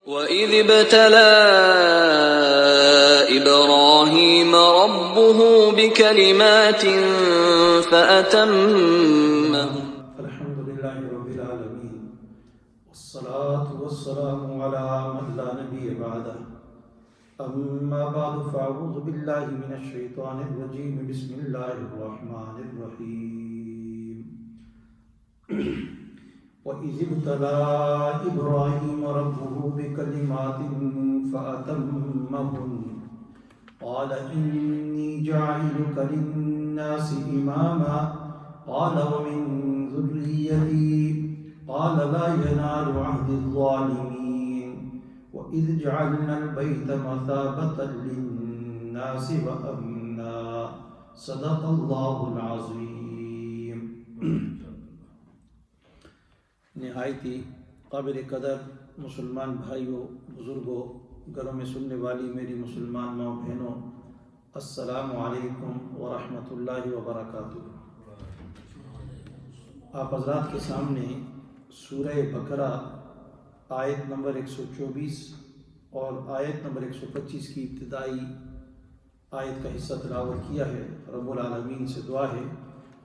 وَإِذِ ابْتَلَىٰ إِبْرَاهِيمَ رَبُّهُ بِكَلِمَاتٍ فَأَتَمَّهُنَّ. الحمد لله رب العالمين والصلاة والسلام على من لا نبي بعده أما بعد فأعوذ بالله من الشيطان الرجيم بسم الله الرحمن الرحيم وَإِذِ ابْتَلَىٰ إِبْرَاهِيمَ رَبُّهُ بِكَلِمَاتٍ فَأَتَمَّهُنَّ قَالَ إِنِّي جَاعِلُكَ لِلنَّاسِ إِمَامًا قَالَ وَمِن ذُرِّيَّتِي قَالَ لَا يَنَالُ عَهْدِي الظَّالِمِينَ وَإِذْ جَعَلْنَا الْبَيْتَ مَثَابَةً لِلنَّاسِ وَأَمْنًا صدق اللہ العظیم۔ نہایت ہی قابل قدر مسلمان بھائیوں، بزرگوں، گھروں میں سننے والی میری مسلمان ماں بہنوں، السلام علیکم ورحمۃ اللہ وبرکاتہ۔ آپ حضرات کے سامنے سورہ بقرہ آیت نمبر 124 اور آیت نمبر 125 کی ابتدائی آیت کا حصہ تلاوت کیا ہے۔ رب العالمین سے دعا ہے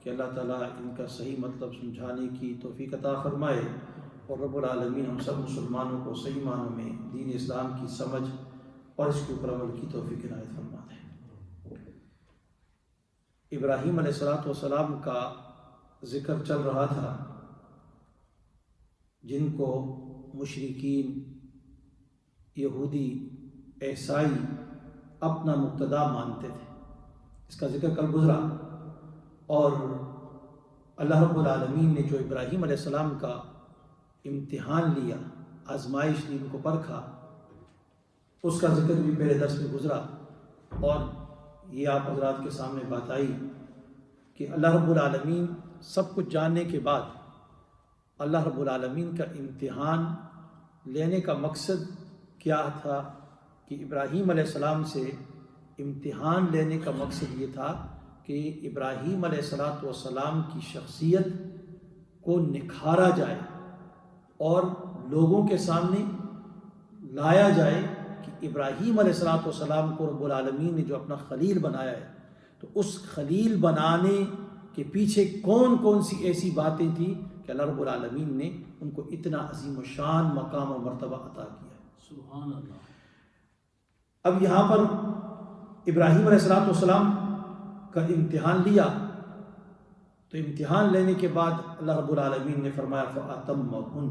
کہ اللہ تعالیٰ ان کا صحیح مطلب سمجھانے کی توفیق عطا فرمائے، اور رب العالمین ہم سب مسلمانوں کو صحیح معنوں میں دین اسلام کی سمجھ اور اس کے اوپر عمل کی توفیق عنایت فرما دے۔ ابراہیم علیہ السلام کا ذکر چل رہا تھا، جن کو مشرکین، یہودی، عیسائی اپنا مقتدا مانتے تھے۔ اس کا ذکر کل گزرا، اور اللہ رب العالمین نے جو ابراہیم علیہ السلام کا امتحان لیا، آزمائش لی، ان کو پرکھا، اس کا ذکر بھی پہلے درس میں گزرا، اور یہ آپ حضرات کے سامنے بات آئی کہ اللہ رب العالمین سب کچھ جاننے کے بعد اللہ رب العالمین کا امتحان لینے کا مقصد کیا تھا، کہ ابراہیم علیہ السلام سے امتحان لینے کا مقصد یہ تھا کہ ابراہیم علیہ السلام کی شخصیت کو نکھارا جائے اور لوگوں کے سامنے لایا جائے کہ ابراہیم علیہ السلام کو رب العالمین نے جو اپنا خلیل بنایا ہے، تو اس خلیل بنانے کے پیچھے کون کون سی ایسی باتیں تھیں کہ اللہ رب العالمین نے ان کو اتنا عظیم الشان مقام و مرتبہ عطا کیا۔ سبحان اللہ۔ اب یہاں پر ابراہیم علیہ السلام کا امتحان لیا، تو امتحان لینے کے بعد اللہ رب العالمین نے فرمایا فَأَتَمَّهُنَّ،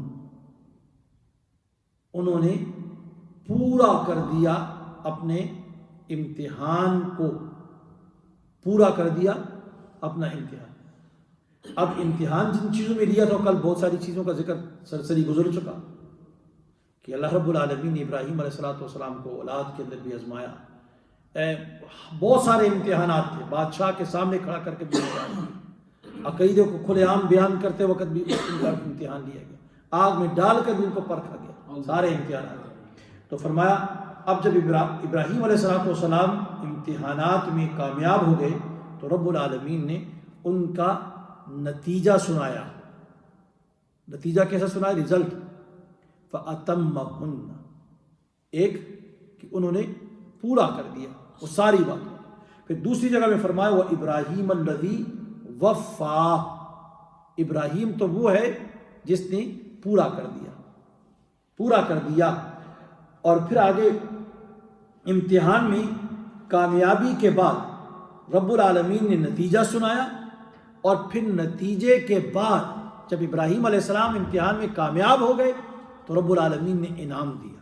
انہوں نے پورا کر دیا اپنے امتحان کو، پورا کر دیا اپنا امتحان۔ اب امتحان جن چیزوں میں لیا تھا، کل بہت ساری چیزوں کا ذکر سرسری گزر چکا، کہ اللہ رب العالمین نے ابراہیم علیہ السلام کو اولاد کے اندر بھی آزمایا، بہت سارے امتحانات تھے، بادشاہ کے سامنے کھڑا کر کے بھی امتحان لیا، عقیدے کو کھلے عام بیان کرتے وقت بھی ان کا امتحان لیا گیا، آگ میں ڈال کر بھی ان کو پرکھا گیا، سارے امتحانات۔ تو فرمایا اب جب ابراہیم علیہ السلام امتحانات میں کامیاب ہو گئے، تو رب العالمین نے ان کا نتیجہ سنایا۔ نتیجہ کیسا سنایا؟ رزلٹ۔ فَأَتَمَّهُنَّ، ایک کہ انہوں نے پورا کر دیا وہ ساری بات۔ پھر دوسری جگہ میں فرمایا وَإِبْرَاهِيمَ الَّذِي وَفَّى، ابراہیم تو وہ ہے جس نے پورا کر دیا، پورا کر دیا۔ اور پھر آگے امتحان میں کامیابی کے بعد رب العالمین نے نتیجہ سنایا، اور پھر نتیجے کے بعد جب ابراہیم علیہ السلام امتحان میں کامیاب ہو گئے، تو رب العالمین نے انعام دیا۔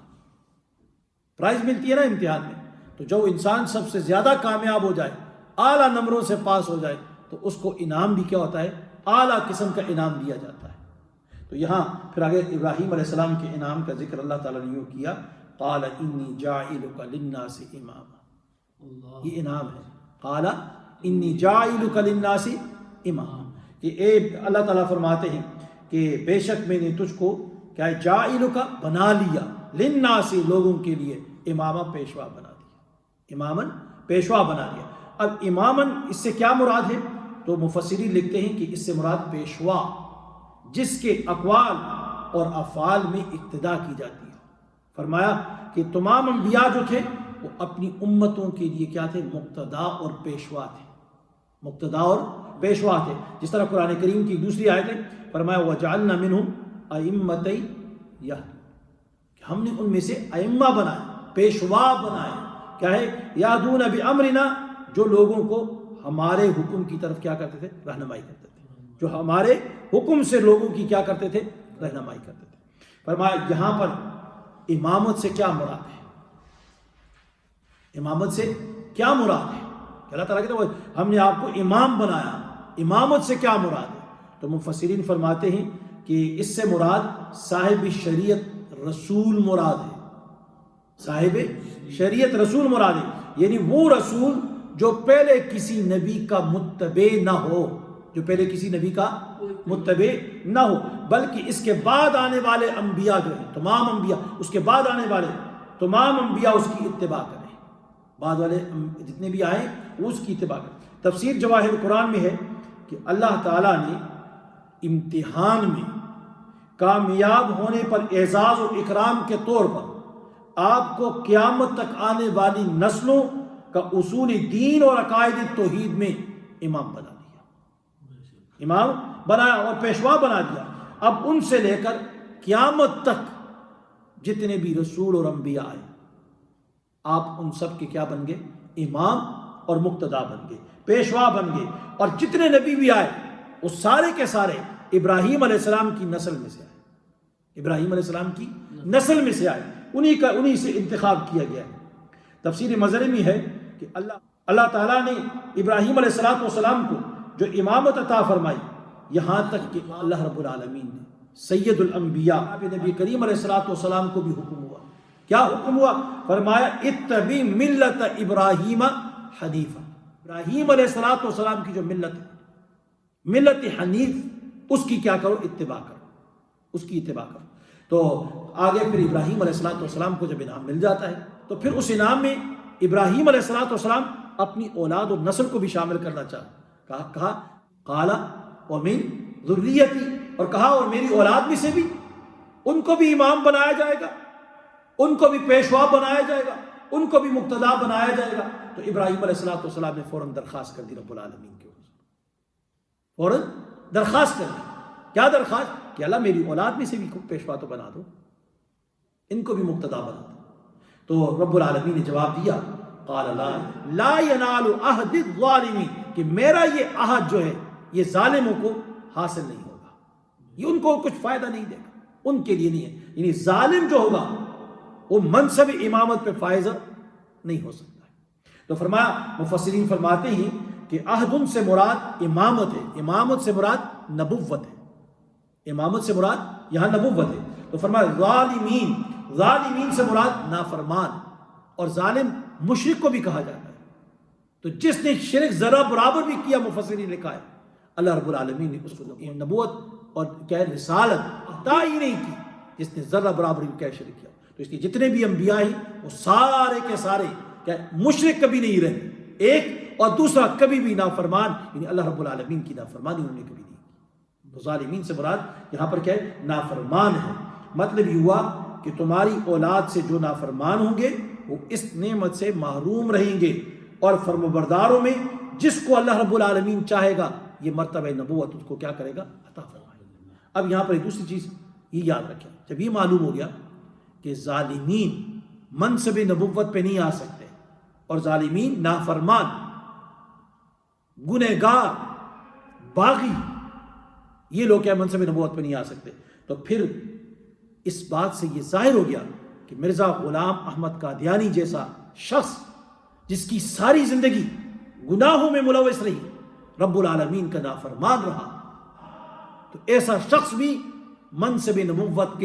پرائز ملتی ہے نا امتحان میں، تو جو انسان سب سے زیادہ کامیاب ہو جائے، اعلیٰ نمبروں سے پاس ہو جائے، تو اس کو انعام بھی کیا ہوتا ہے؟ اعلیٰ قسم کا انعام دیا جاتا ہے۔ تو یہاں پھر آگے ابراہیم علیہ السلام کے انعام کا ذکر اللہ تعالیٰ نے یوں کیا، قال انی جاعلک للناس اماما، یہ انعام ہے، قال انی جاعلک للناس اماما، کہ اے اللہ تعالیٰ فرماتے ہیں کہ بے شک میں نے تجھ کو کیا ہے، جاعلک بنا لیا، للناس لوگوں کے لیے، اماما پیشوا بنا دیا، امامن پیشوا بنا دیا۔ اب امامن اس سے کیا مراد ہے؟ تو مفسرین لکھتے ہیں کہ اس سے مراد پیشوا جس کے اقوال اور افعال میں اقتدا کی جاتی ہے، فرمایا کہ تمام انبیاء جو تھے وہ اپنی امتوں کے لیے کیا تھے؟ مقتدا اور پیشوا تھے، مقتدا اور پیشوا تھے. جس طرح قرآن کریم کی دوسری آیت ہے فرمایا وَجَعَلْنَا مِنْهُمْ أَئِمَّةً يَهْدُونَ کہ ہم نے ان میں سے ائمہ بنائے، پیشوا بنائے. کیا ہے؟ یادون بامرنا، جو لوگوں کو ہمارے حکم کی طرف کیا کرتے تھے؟ رہنمائی کرتے تھے، جو ہمارے حکم سے لوگوں کی کیا کرتے تھے؟ رہنمائی کرتے تھے. فرمایا یہاں پر امامت سے کیا مراد ہے؟ امامت سے کیا مراد ہے کہ اللہ تعالیٰ کہتے ہیں ہم نے آپ کو امام بنایا، امامت سے کیا مراد ہے؟ تو مفسرین فرماتے ہیں کہ اس سے مراد صاحب شریعت رسول مراد ہے، صاحب شریعت رسول مراد ہے. یعنی وہ رسول جو پہلے کسی نبی کا متبع نہ ہو، جو پہلے کسی نبی کا متبع نہ ہو، بلکہ اس کے بعد آنے والے انبیاء جو ہیں، تمام انبیاء، اس کے بعد آنے والے تمام انبیاء اس کی اتباع کریں. بعد والے جتنے بھی آئے وہ اس کی اتباع کریں. تفسیر جواہر قرآن میں ہے کہ اللہ تعالیٰ نے امتحان میں کامیاب ہونے پر اعزاز و اکرام کے طور پر آپ کو قیامت تک آنے والی نسلوں کا اصول دین اور عقائد توحید میں امام بنا دیا، امام بنایا اور پیشوا بنا دیا. اب ان سے لے کر قیامت تک جتنے بھی رسول اور انبیاء آئے آپ ان سب کے کیا بن گئے؟ امام اور مقتدا بن گئے، پیشوا بن گئے. اور جتنے نبی بھی آئے وہ سارے کے سارے ابراہیم علیہ السلام کی نسل میں سے آئے، ابراہیم علیہ السلام کی نسل میں سے آئے، انہی سے انتخاب کیا گیا ہے. تفسیر مظہری میں ہے کہ اللہ تعالیٰ نے ابراہیم علیہ السلام کو جو امامت عطا فرمائی، یہاں تک کہ اللہ رب العالمین نے سید الانبیاء نبی کریم علیہ السلام کو بھی حکم ہوا. کیا حکم ہوا؟ فرمایا اتبع ملت ابراہیم حنیفا. ابراہیم علیہ السلام کی جو ملت ہے، ملت حنیف، اس کی کیا کرو؟ اتباع کرو، اس کی اتباع کرو. تو آگے پھر ابراہیم علیہ السلام کو جب انعام مل جاتا ہے تو پھر اس انعام میں ابراہیم علیہ السلام اپنی اولاد اور نسل کو بھی شامل کرنا چاہا. کہا قال ومن ذریتی، اور کہا اور میری اولاد میں سے بھی ان کو بھی امام بنایا جائے گا، ان کو بھی پیشوا بنایا جائے گا، ان کو بھی مقتدا بنایا جائے گا. تو ابراہیم علیہ السلام نے فوراً درخواست کر دی رب العالمین کے حضور، فوراً درخواست کر دی. کیا درخواست؟ کہ اللہ میری اولاد میں سے بھی پیشوا تو بنا دو، ان کو بھی مقتدا بنا دو. تو رب العالمین نے جواب دیا قال لا ینال عہد الظالمین، کہ میرا یہ عہد جو ہے یہ ظالموں کو حاصل نہیں ہوگا، یہ ان کو کچھ فائدہ نہیں دے گا، ان کے لیے نہیں ہے. یعنی ظالم جو ہوگا وہ منصب امامت پہ فائز نہیں ہو سکتا. تو فرمایا مفسرین فرماتے ہیں کہ عہد سے مراد امامت ہے، امامت سے مراد نبوت ہے، امامت سے مراد یہاں نبوت ہے. تو فرمایا ظالمین، ظالمین سے مراد نافرمان، اور ظالم مشرک کو بھی کہا جاتا ہے. تو جس نے شرک ذرہ برابر بھی کیا، مفسرین نے کہا ہے اللہ رب العالمین نے اس کو نبوت اور کیا رسالت عطا ہی نہیں کی جس نے ذرہ برابر بھی کیا شرک کیا. تو اس لیے جتنے بھی انبیاء ہیں وہ سارے کے سارے کیا مشرک کبھی نہیں رہے، ایک، اور دوسرا کبھی بھی نافرمان، یعنی اللہ رب العالمین کی نافرمانی انہوں نے کبھی نہیں کی. تو ظالمین سے مراد یہاں پر کیا ہے؟ نافرمان ہے. مطلب یہ ہوا کہ تمہاری اولاد سے جو نافرمان ہوں گے وہ اس نعمت سے محروم رہیں گے، اور فرمانبرداروں میں جس کو اللہ رب العالمین چاہے گا یہ مرتبہ نبوت اس کو کیا کرے گا؟ عطا فرمائے گا. اب یہاں پر ایک دوسری چیز یہ یاد رکھیں، جب یہ معلوم ہو گیا کہ ظالمین منصب نبوت پہ نہیں آ سکتے، اور ظالمین نافرمان، گنہگار، باغی، یہ لوگ کیا منصب نبوت پہ نہیں آ سکتے، تو پھر اس بات سے یہ ظاہر ہو گیا کہ مرزا غلام احمد قادیانی جیسا شخص جس کی ساری زندگی گناہوں میں ملوث رہی، رب العالمین کا نافرمان رہا، تو ایسا شخص بھی منصب نبوت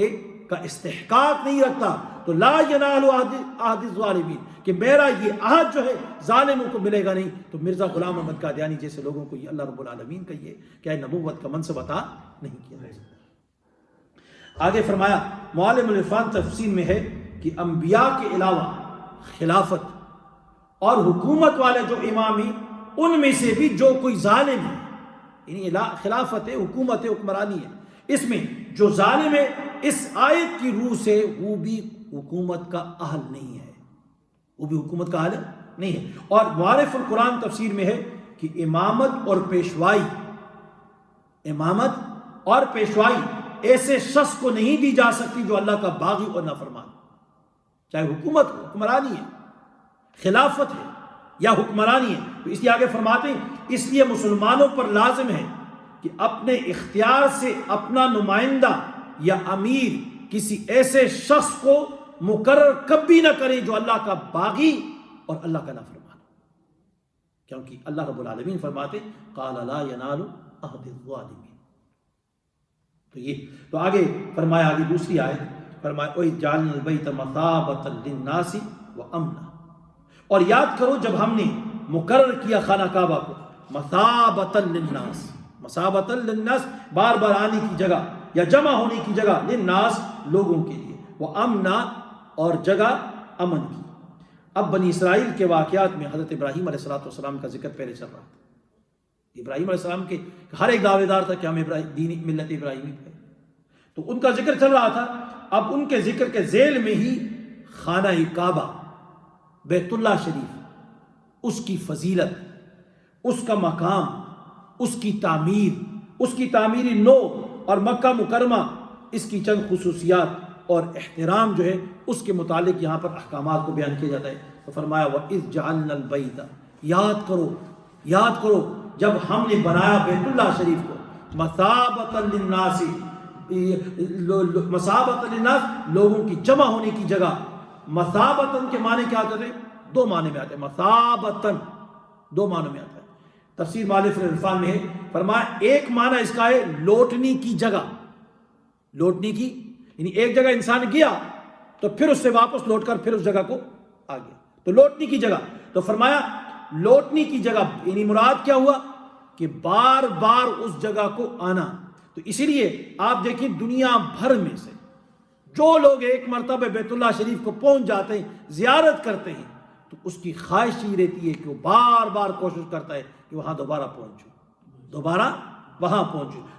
کا استحقاق نہیں رکھتا. تو لا ینال عہد الظالمین، کہ میرا یہ عہد جو ہے ظالموں کو ملے گا نہیں. تو مرزا غلام احمد قادیانی جیسے لوگوں کو یہ اللہ رب العالمین کا یہ کیا نبوت کا منصب عطا نہیں کیا جا سکتا. آگے فرمایا معالم العرفان تفسیر میں ہے کہ انبیاء کے علاوہ خلافت اور حکومت والے جو امام ہیں ان میں سے بھی جو کوئی ظالم ہے، یعنی خلافت ہے، حکومت ہے، حکمرانی ہے، اس میں جو ظالم ہے اس آیت کی روح سے وہ بھی حکومت کا اہل نہیں ہے، وہ بھی حکومت کا اہل نہیں ہے۔ اور معارف القرآن تفسیر میں ہے کہ امامت اور پیشوائی ایسے شخص کو نہیں دی جا سکتی جو اللہ کا باغی اور نافرمان، چاہے حکومت ہو، حکمرانی ہے، خلافت ہے یا حکمرانی ہے۔ تو اس لیے آگے فرماتے ہیں اس لیے مسلمانوں پر لازم ہے کہ اپنے اختیار سے اپنا نمائندہ یا امیر کسی ایسے شخص کو مقرر کبھی نہ کرے جو اللہ کا باغی اور اللہ کا نافرمان، کیونکہ اللہ رب العالمین فرماتے قال لا ینال عہد الظالمین۔ تو آگے فرمایا، آگے دوسری آیت فرمایا وَإِذْ جَعَلْنَا الْبَيْتَ مَثَابَةً لِلنَّاسِ وَأَمْنًا، اور یاد کرو جب ہم نے مقرر کیا خانہ کعبہ کو مثابۃ للناس، مثابۃ للناس بار بار آنے کی جگہ یا جمع ہونے کی جگہ، للناس لوگوں کے لیے، وَأَمْنًا اور جگہ امن کی۔ اب بنی اسرائیل کے واقعات میں حضرت ابراہیم علیہ السلام کا ذکر پہلے چل رہا تھا۔ ابراہیم علیہ السلام کے ہر ایک دعوے دار تھا کہ ہم دین ملت ابراہیمی پہ، تو ان کا ذکر چل رہا تھا۔ اب ان کے ذکر کے ذیل میں ہی خانہ کعبہ، بیت اللہ شریف، اس کی فضیلت، اس کا مقام، اس کی تعمیری نو اور مکہ مکرمہ، اس کی چند خصوصیات اور احترام جو ہے اس کے متعلق یہاں پر احکامات کو بیان کیا جاتا ہے۔ تو فرمایا وَإِذْ جَعَلْنَا الْبَيْتَ، یاد کرو جب ہم نے بنایا بیت اللہ شریف کو مثابۃ للناس، مثابۃ للناس لوگوں کی جمع ہونے کی جگہ۔ مثابۃ کے معنی کیا آتے ہیں؟ دو معنی میں آتے ہیں، مثابۃ دو معنی میں آتا ہے۔ تفسیر مالف العرفان میں ہے، فرمایا ایک معنی اس کا ہے لوٹنے کی جگہ، لوٹنے کی یعنی ایک جگہ انسان گیا تو پھر اس سے واپس لوٹ کر پھر اس جگہ کو آ گیا، تو لوٹنے کی جگہ۔ تو فرمایا لوٹنے کی جگہ یعنی مراد کیا ہوا کہ بار بار اس جگہ کو آنا۔ تو اسی لیے آپ دیکھیں دنیا بھر میں سے جو لوگ ایک مرتبہ بیت اللہ شریف کو پہنچ جاتے ہیں، زیارت کرتے ہیں، تو اس کی خواہش ہی رہتی ہے کہ وہ بار بار کوشش کرتا ہے کہ وہاں دوبارہ پہنچوں۔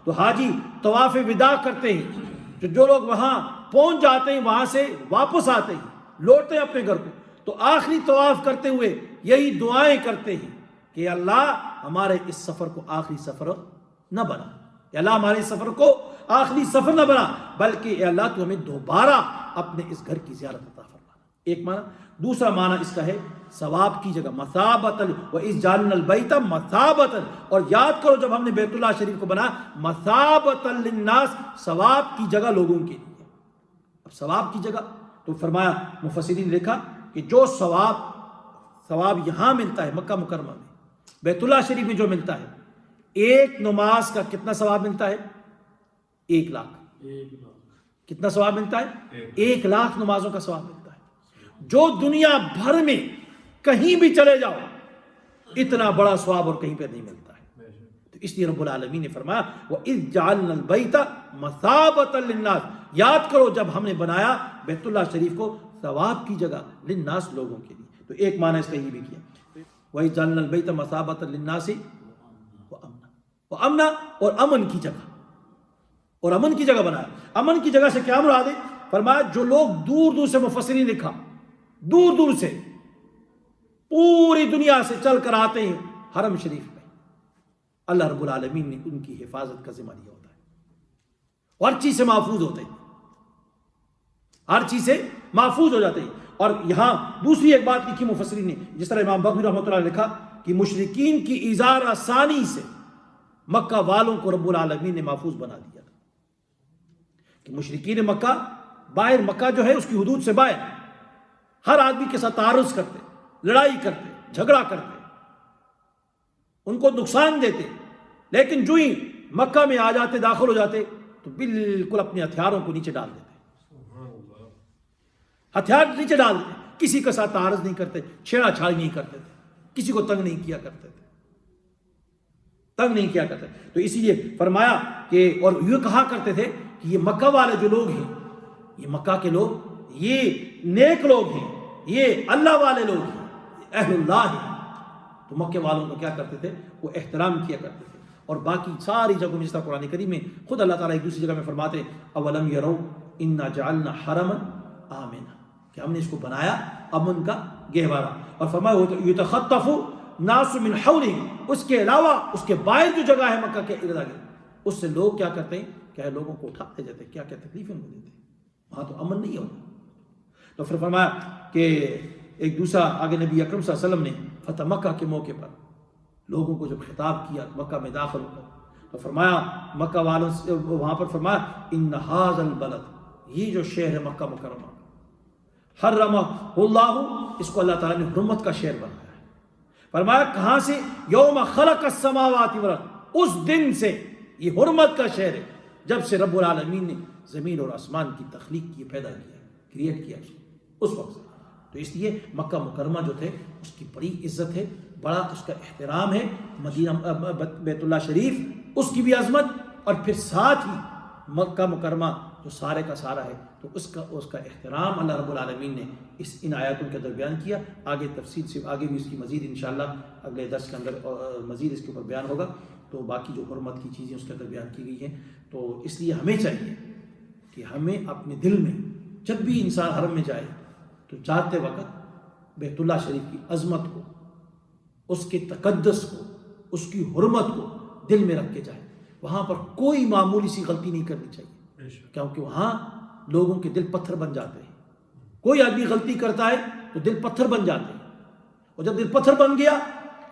تو حاجی طواف وداع کرتے ہیں، جو لوگ وہاں پہنچ جاتے ہیں وہاں سے واپس آتے ہیں، لوٹتے ہیں اپنے گھر کو، تو آخری طواف کرتے ہوئے یہی دعائیں کرتے ہیں کہ اللہ ہمارے اس سفر کو آخری سفر نہ بنا، یا اللہ ہمارے اس سفر کو آخری سفر نہ بنا، بلکہ اے اللہ تو ہمیں دوبارہ اپنے اس گھر کی زیارت عطا فرمانا۔ ایک معنی۔ دوسرا معنی اس کا ہے ثواب کی جگہ، مثابۃ وَإِذْ جَعَلْنَا الْبَيْتَ مَثَابَةً، اور یاد کرو جب ہم نے بیت اللہ شریف کو بنایا مثابۃ للناس، ثواب کی جگہ لوگوں کے لیے۔ اب ثواب کی جگہ تو فرمایا مفسرین نے لکھا کہ جو ثواب یہاں ملتا ہے مکہ مکرمہ میں، بیت اللہ شریف میں جو ملتا ہے، ایک نماز کا کتنا ثواب ملتا ہے؟ 1 لاکھ۔ کتنا ثواب ملتا ہے؟ 1 لاکھ نمازوں کا ثواب ملتا ہے، جو دنیا بھر میں کہیں بھی چلے جاؤ اتنا بڑا ثواب اور کہیں پہ نہیں ملتا ہے۔ تو اس لیے رب العالمین نے فرمایا وَإِذْ جَعَلْنَا الْبَيْتَ مَثَابَةً لِلنَّاسِ، یاد کرو جب ہم نے بنایا بیت اللہ شریف کو ثواب کی جگہ، للناس لوگوں کے لیے۔ تو ایک معنی اس کا یہ بھی کیا وَإِذْ جَعَلْنَا الْبَيْتَ مَثَابَةً لِلنَّاسِ وَأَمْنًا، اور امن کی جگہ، اور امن کی جگہ بنایا۔ امن کی جگہ سے کیا مراد ہے؟ فرمایا جو لوگ دور دور سے، مفسرین نے لکھا دور دور سے پوری دنیا سے چل کر آتے ہیں حرم شریف میں، اللہ رب العالمین نے ان کی حفاظت کا ذمہ لیا ہوتا ہے، ہر چیز سے محفوظ ہوتے ہیں، ہر چیز سے محفوظ ہو جاتے ہیں۔ اور یہاں دوسری ایک بات لکھی مفسرین نے، جس طرح امام بغوی رحمۃ اللہ نے لکھا کہ مشرکین کی ایذار آسانی سے مکہ والوں کو رب العالمین نے محفوظ بنا دیا تھا، کہ مشرکین مکہ باہر، مکہ جو ہے اس کی حدود سے باہر ہر آدمی کے ساتھ تعارض کرتے، لڑائی کرتے، جھگڑا کرتے، ان کو نقصان دیتے، لیکن جو ہی مکہ میں آ جاتے، داخل ہو جاتے، تو بالکل اپنے ہتھیاروں کو نیچے ڈال دیتے، ہتھیار نیچے ڈال دیتے، کسی کے ساتھ تعارض نہیں کرتے، چھیڑا چھاڑی نہیں کرتے تھے، کسی کو تنگ نہیں کیا کرتے تھے، تو اسی لیے فرمایا کہ، اور یہ کہا کرتے تھے کہ یہ مکہ والے جو لوگ ہیں، یہ مکہ کے لوگ، یہ نیک لوگ ہیں، یہ اللہ والے لوگ ہیں، اہل اللہ ہیں۔ تو مکہ والوں کو کیا کرتے تھے؟ وہ احترام کیا کرتے تھے، اور باقی ساری جگہوں میں جس طرح قرآن کریم میں خود اللہ تعالیٰ ایک دوسری جگہ میں فرماتے ہیں اولم یرو انا جعلنا حرما آمنا، کہ ہم نے اس کو بنایا امن کا گہوارہ، اور فرمایا یتخطف ناس من حولہم، اس کے علاوہ اس کے باہر جو جگہ ہے مکہ کے ارد گرد، اس سے لوگ کیا کرتے ہیں، کیا لوگوں کو اٹھاتے جاتے ہیں، کیا کیا تکلیفیں ان کو دیتے ہیں، وہاں تو امن نہیں ہوتا۔ تو پھر فرمایا کہ ایک دوسرا آگے نبی اکرم صلی اللہ علیہ وسلم نے فتح مکہ کے موقع پر لوگوں کو جب خطاب کیا مکہ میں داخل ہو کر، تو فرمایا مکہ والوں سے وہاں پر فرمایا ان ھذا البلد، یہ جو شہر ہے مکہ مکرمہ، حرمہ اللہ، اس کو اللہ تعالیٰ نے حرمت کا شہر بنایا ہے۔ فرمایا کہاں سے، یوم خلق السماوات والارض، اس دن سے یہ حرمت کا شہر ہے جب سے رب العالمین نے زمین اور آسمان کی تخلیق کی، پیدا کیا، کریٹ کیا اس وقت سے۔ تو اس لیے مکہ مکرمہ جو تھے اس کی بڑی عزت ہے، بڑا اس کا احترام ہے، مدینہ بیت اللہ شریف اس کی بھی عظمت، اور پھر ساتھ ہی مکہ مکرمہ جو سارے کا سارا ہے، تو اس کا احترام اللہ رب العالمین نے ان آیاتوں کے اندر بیان کیا۔ آگے تفصیل سے آگے بھی اس کی مزید انشاءاللہ اگلے درس کے اندر مزید اس کے اوپر بیان ہوگا، تو باقی جو حرمت کی چیزیں اس کے اندر بیان کی گئی ہیں۔ تو اس لیے ہمیں چاہیے کہ ہمیں اپنے دل میں جب بھی انسان حرم میں جائے تو جاتے وقت بیت اللہ شریف کی عظمت کو، اس کے تقدس کو، اس کی حرمت کو دل میں رکھ کے جائے۔ وہاں پر کوئی معمولی سی غلطی نہیں کرنی چاہیے، کیونکہ وہاں لوگوں کے دل پتھر بن جاتے ہیں۔ کوئی آدمی غلطی کرتا ہے تو دل پتھر بن جاتے ہیں، اور جب دل پتھر بن گیا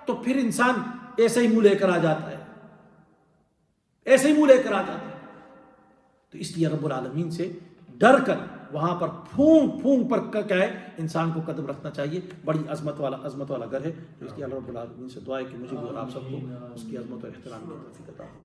تو پھر انسان ایسے ہی منہ لے کر آ جاتا ہے، ایسے ہی منہ لے کر آ جاتا ہے۔ تو اس لیے رب العالمین سے ڈر کر وہاں پر پھونک پھونک پر کیا ہے انسان کو قدم رکھنا چاہیے۔ بڑی عظمت والا گھر ہے، تو اس لیے اللہ رب العالمین سے دعا ہے کہ مجھے بھی اور آپ سب کو اس کی عظمت اور احترام کی توفیق عطا فرمائے۔